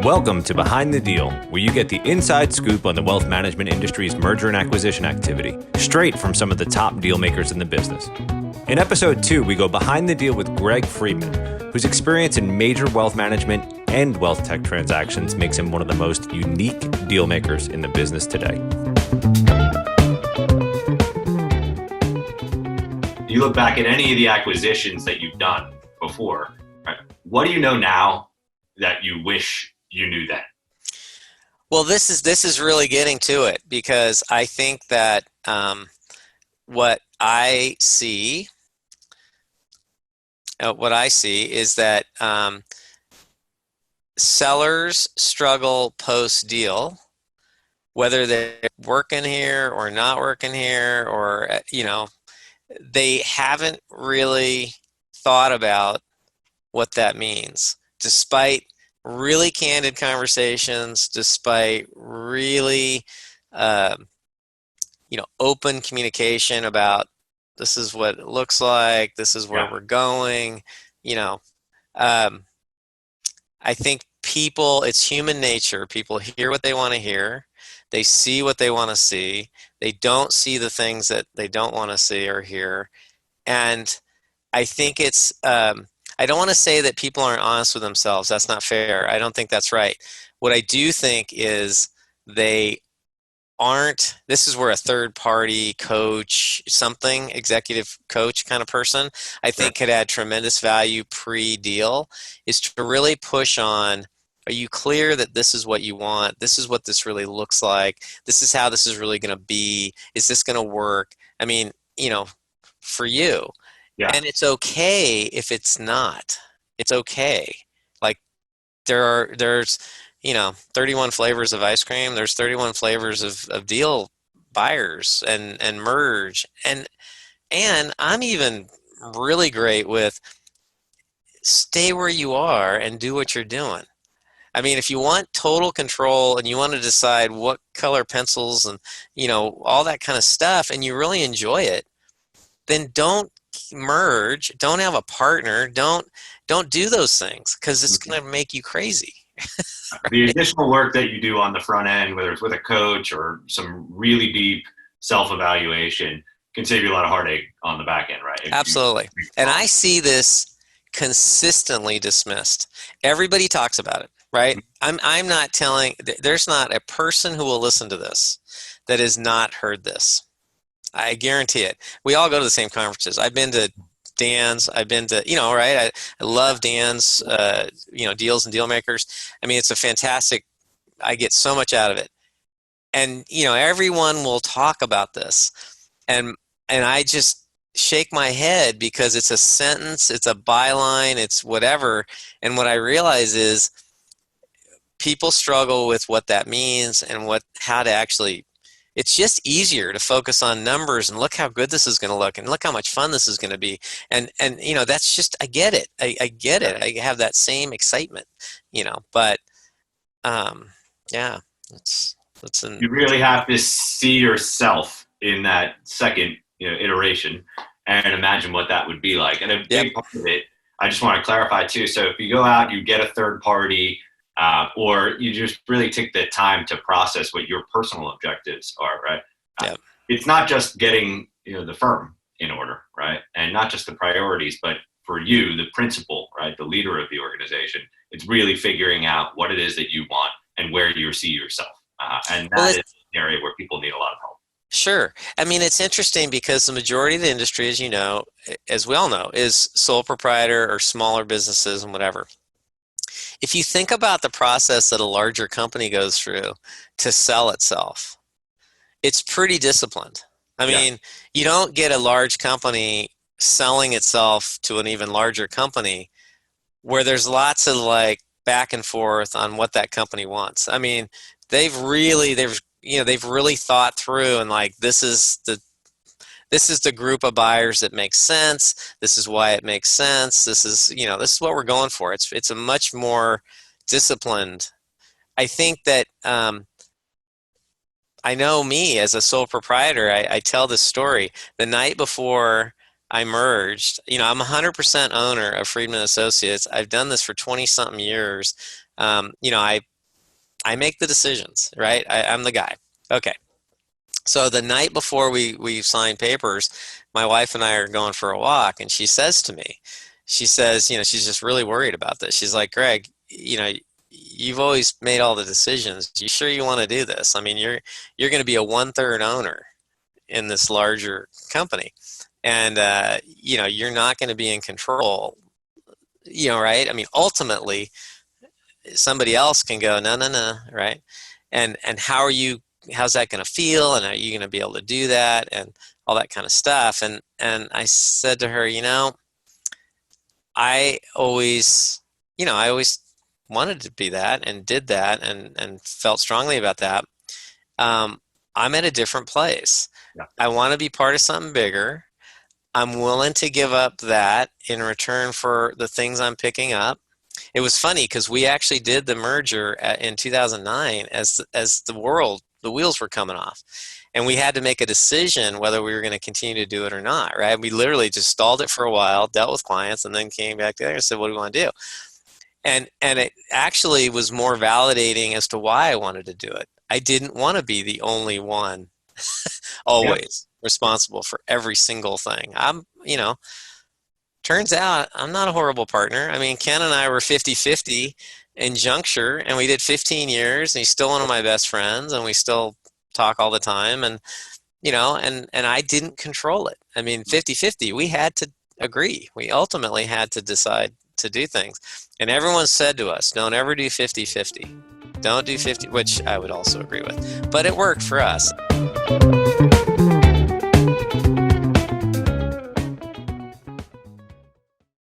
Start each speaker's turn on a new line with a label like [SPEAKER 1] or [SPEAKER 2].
[SPEAKER 1] Welcome to Behind the Deal, where you get the inside scoop on the wealth management industry's merger and acquisition activity, straight from some of the top deal makers in the business. In episode 2, we go behind the deal with Greg Friedman, whose experience in major wealth management and wealth tech transactions makes him one of the most unique deal makers in the business today.
[SPEAKER 2] You look back at any of the acquisitions that you've done before, right? What do you know now that you wish you knew then?
[SPEAKER 3] Well, this is really getting to it, because I think that what I see is that sellers struggle post-deal, whether they're working here or not working here, or they haven't really thought about what that means, despite really candid conversations, despite really open communication about this is what it looks like, this is where we're going. I think it's human nature. People hear what they want to hear. They see what they want to see. They don't see the things that they don't want to see or hear. And I think it's, I don't want to say that people aren't honest with themselves. That's not fair. I don't think that's right. What I do think is they aren't, this is where a third party coach, executive coach kind of person, I think could add tremendous value pre-deal, is to really push on, are you clear that this is what you want? This is what this really looks like. This is how this is really going to be. Is this going to work? I mean, for you. Yeah. And it's okay if it's not. It's okay. Like there's 31 flavors of ice cream. There's 31 flavors of deal buyers and merge. And I'm even really great with stay where you are and do what you're doing. I mean, if you want total control and you want to decide what color pencils and, all that kind of stuff, and you really enjoy it, then don't merge, don't have a partner, don't do those things, because it's going to make you crazy.
[SPEAKER 2] Right? The additional work that you do on the front end, whether it's with a coach or some really deep self-evaluation, can save you a lot of heartache on the back end, right?
[SPEAKER 3] Absolutely. And I see this consistently dismissed. Everybody talks about it, right? I'm not telling, there's not a person who will listen to this that has not heard this. I guarantee it. We all go to the same conferences. I've been to Dan's. I've been to, right? I love Dan's, deals and deal makers. I mean, it's a fantastic, I get so much out of it. And, everyone will talk about this. And I just shake my head, because it's a sentence, it's a byline, it's whatever. And what I realize is people struggle with what that means and how to actually, it's just easier to focus on numbers and look how good this is going to look and look how much fun this is going to be. And that's just, I get it. I get it. I have that same excitement, but
[SPEAKER 2] you really have to see yourself in that second, iteration and imagine what that would be like. And a big part of it, I just want to clarify too. So if you go out, you get a third party, or you just really take the time to process what your personal objectives are, right? It's not just getting the firm in order, right? And not just the priorities, but for you, the principal, right? The leader of the organization. It's really figuring out what it is that you want and where you see yourself. And that is an area where people need a lot of help.
[SPEAKER 3] Sure. I mean, it's interesting because the majority of the industry, as we all know, is sole proprietor or smaller businesses and whatever. If you think about the process that a larger company goes through to sell itself, it's pretty disciplined. I mean, you don't get a large company selling itself to an even larger company where there's lots of back and forth on what that company wants. I mean, they've really thought through and this is the group of buyers that makes sense. This is why it makes sense. This is what we're going for. It's a much more disciplined. I think that I know me as a sole proprietor, I tell this story. The night before I merged, I'm 100% owner of Friedman Associates. I've done this for 20 something years. I I make the decisions, right? I'm the guy. Okay. So the night before we sign papers, my wife and I are going for a walk, and she says to me, she says, she's just really worried about this. She's like, Greg, you've always made all the decisions. You sure you want to do this? I mean, you're going to be a 1/3 owner in this larger company, and you're not going to be in control. Right? I mean, ultimately, somebody else can go, no, right? And how's that going to feel? And are you going to be able to do that? And all that kind of stuff. And I said to her, I always wanted to be that and did that and felt strongly about that. I'm at a different place.
[SPEAKER 2] Yeah.
[SPEAKER 3] I want to be part of something bigger. I'm willing to give up that in return for the things I'm picking up. It was funny because we actually did the merger in 2009 as the wheels were coming off, and we had to make a decision whether we were going to continue to do it or not, right? We literally just stalled it for a while, dealt with clients, and then came back together and said, what do we want to do? And it actually was more validating as to why I wanted to do it. I didn't want to be the only one always responsible for every single thing. Turns out I'm not a horrible partner. I mean, Ken and I were 50-50 in juncture, and we did 15 years, and he's still one of my best friends, and we still talk all the time. And, and I didn't control it. I mean, 50-50, we had to agree. We ultimately had to decide to do things. And everyone said to us, don't ever do 50-50. Don't do 50, which I would also agree with. But it worked for us.